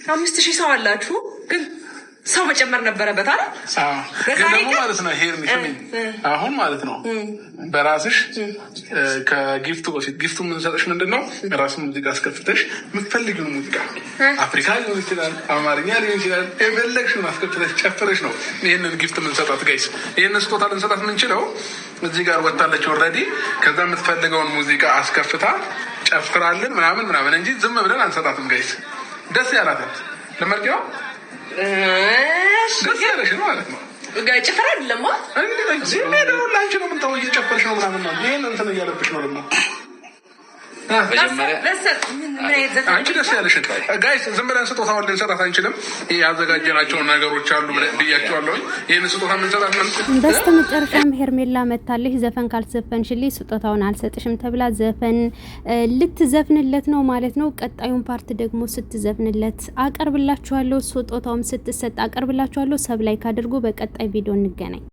5000 ሰው አላችሁ ግን ሰው መጨመር ነበረበት አይደል? ግን ደግሞ ማለት ነው ሄር ሚሽን አሁን ማለት ነው በራስሽ ከጊፍቱ በፊት ጊፍቱ ምን ሰጠሽ ምንድነው ራስሽ ሙዚቃ አስከፍተሽ የምትፈልጊው ሙዚቃ አፍሪካ ሊሆን ይችላል አማርኛ ሊሆን ይችላል የፈለግሽውን አስከፍተሽ ጨፍረሽ ነው ይሄንን ጊፍት ምን ሰጣት ጋይስ ይሄንን ስጦታ ልንሰጣት የምንችለው እዚህ ጋር ወጣለች ኦልሬዲ ከዛ የምትፈልገውን ሙዚቃ አስከፍታ ጨፍራልን ምናምን እንጂ ዝም ብለን አንሰጣትም ጋይስ ደስ ያላታት ለማርቂያው ደስ ነው ማለት ነው ጭፈራ አይደለም እንዴ ነው ላንቺ ነው ምን ተው እየጨፈርሽ ነው ምናምን ነው ይሄን እንትን እያለብሽ ነው ደግሞ አንቺ ደስ ያለሽ ጋይስ ዝም ብለን ስጦታውን ልንሰጣት አንችልም ያዘጋጀናቸው ነገሮች አሉ ብያቸዋለሁ ይሄን ስጦታ ልንሰጣት ምን በስተመጨረሻም ሄርሜላ መታለች ዘፈን ካልዘፈንሽልኝ ስጦታውን አልሰጥሽም ተብላ ዘፈን ልትዘፍንለት ነው ማለት ነው ቀጣዩን ፓርት ደግሞ ስትዘፍንለት አቀርብላችኋለሁ ስጦታውም ስትሰጥ አቀርብላችኋለሁ ሰብ ላይክ አድርጉ በቀጣይ ቪዲዮ እንገናኝ